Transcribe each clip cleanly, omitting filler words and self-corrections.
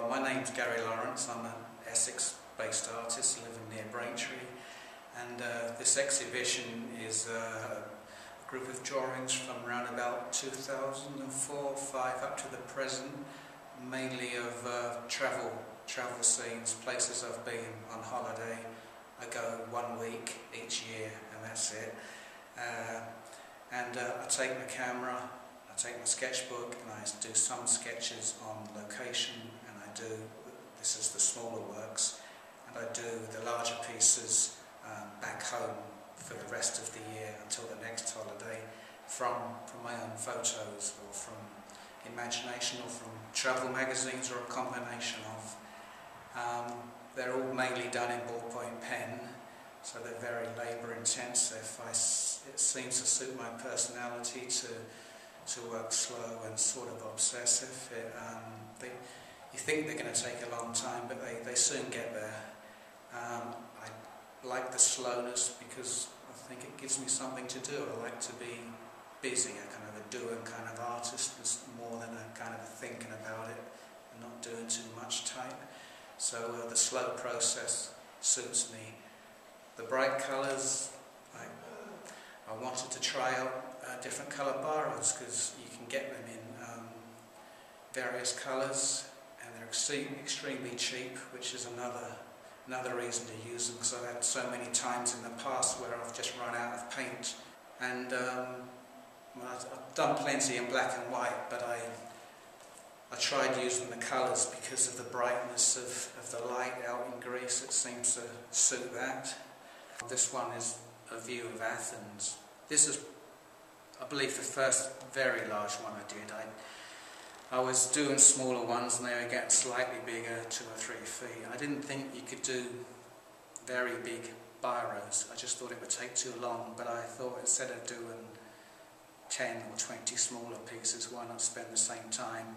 My name's Gary Lawrence. I'm an Essex-based artist living near Braintree, and this exhibition is a group of drawings from around about 2004-05 up to the present, mainly of travel scenes, places I've been on holiday. I go 1 week each year and that's it. I take my camera, I take my sketchbook, and I do some sketches on location, and this is the smaller works, and I do the larger pieces back home for the rest of the year until the next holiday from my own photos, or from imagination, or from travel magazines, or a combination of. They're all mainly done in ballpoint pen, so they're very labour intensive. It seems to suit my personality to work slow and sort of obsessive. You think they're going to take a long time, but they soon get there. I like the slowness because I think it gives me something to do. I like to be busy, a kind of a doing kind of artist, more than a kind of thinking about it and not doing too much type. So the slow process suits me. The bright colours, I wanted to try out different colour borrows, because you can get them in various colours, and they're extremely cheap, which is another reason to use them, because I've had so many times in the past where I've just run out of paint. And I've done plenty in black and white, but I tried using the colours because of the brightness of the light out in Greece. It seems to suit that. This one is a view of Athens. This is, I believe, the first very large one I did. I was doing smaller ones and they were getting slightly bigger, 2 or 3 feet. I didn't think you could do very big biros. I just thought it would take too long, but I thought instead of doing 10 or 20 smaller pieces, why not spend the same time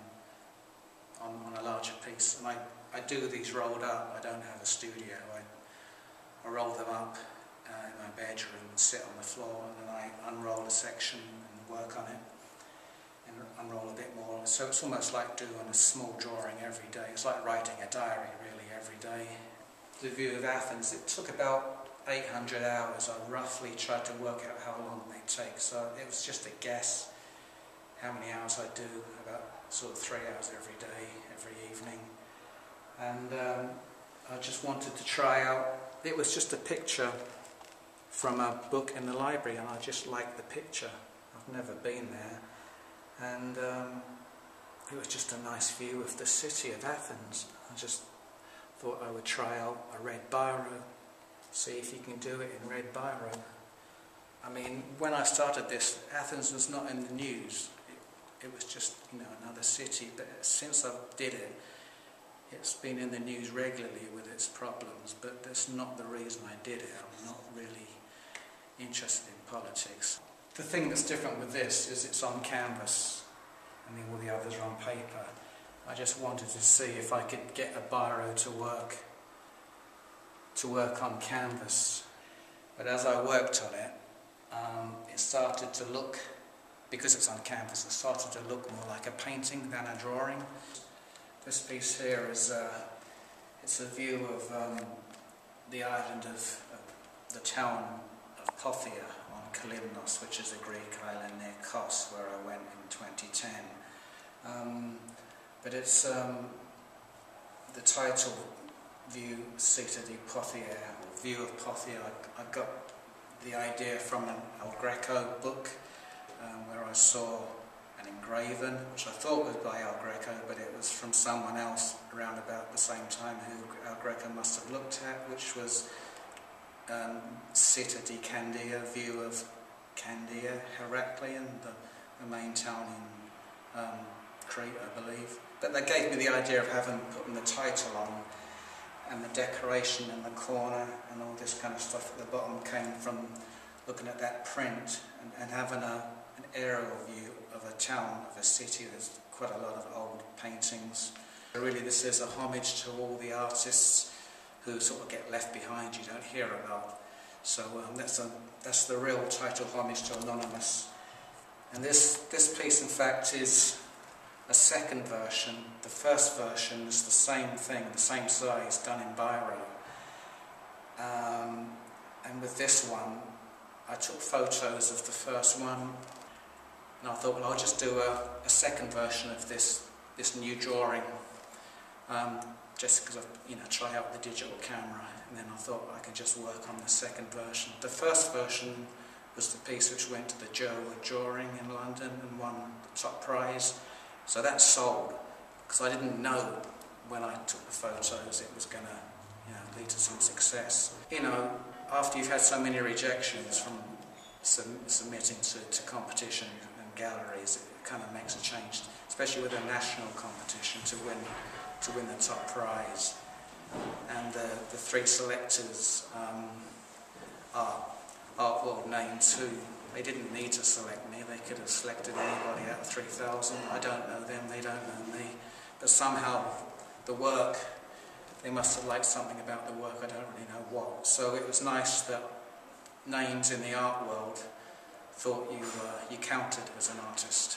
on a larger piece? And I do these rolled up. I don't have a studio. I roll them up in my bedroom and sit on the floor, and then I unroll a section and work on it, and unroll a bit more. So it's almost like doing a small drawing every day. It's like writing a diary, really, every day. The view of Athens, it took about 800 hours. I roughly tried to work out how long they take, so it was just a guess how many hours I do, about sort of 3 hours every day, every evening. And I just wanted to try out. It was just a picture from a book in the library, and I just liked the picture. I've never been there, and it was just a nice view of the city of Athens. I just thought I would try out a red biro, see if you can do it in red biro. I mean, when I started this, Athens was not in the news. It was just, another city, but since I did it, it's been in the news regularly with its problems, but that's not the reason I did it. I'm not really interested in politics. The thing that's different with this is it's on canvas, and all the others are on paper. I just wanted to see if I could get a biro to work on canvas. But as I worked on it, it started to look, because it's on canvas, it started to look more like a painting than a drawing. This piece here is it's a view of the island of the town of Pothia on Kalymnos, which is a Greek island near Kos, where I went in 2010. But it's the title, View Cita di Pothia, or View of Pothia. I got the idea from an El Greco book where I saw an engraven, which I thought was by El Greco, but it was from someone else around about the same time who El Greco must have looked at, which was Cita di Candia, view of Candia, Heraklion, the main town in Crete, I believe. But that gave me the idea of putting the title on, and the decoration in the corner and all this kind of stuff at the bottom came from looking at that print and having an aerial view of a town, of a city. There's quite a lot of old paintings. Really, this is a homage to all the artists who sort of get left behind, you don't hear about. So that's the real title, homage to Anonymous. And this piece, in fact, is a second version. The first version is the same thing, the same size, done in biro. And with this one, I took photos of the first one, and I thought, well, I'll just do a second version of this new drawing, just because I try out the digital camera, and then I thought I could just work on the second version. The first version was the piece which went to the Joe Drawing in London and won the top prize. So that sold, because I didn't know when I took the photos it was going to lead to some success. After you've had so many rejections from submitting to competition and galleries, it kind of makes a change, especially with a national competition, to win the top prize. And the three selectors are Art World Name 2. They didn't need to select me, they could have selected anybody out of 3,000. I don't know them, they don't know me. But somehow the work, they must have liked something about the work, I don't really know what. So it was nice that names in the art world thought you counted as an artist.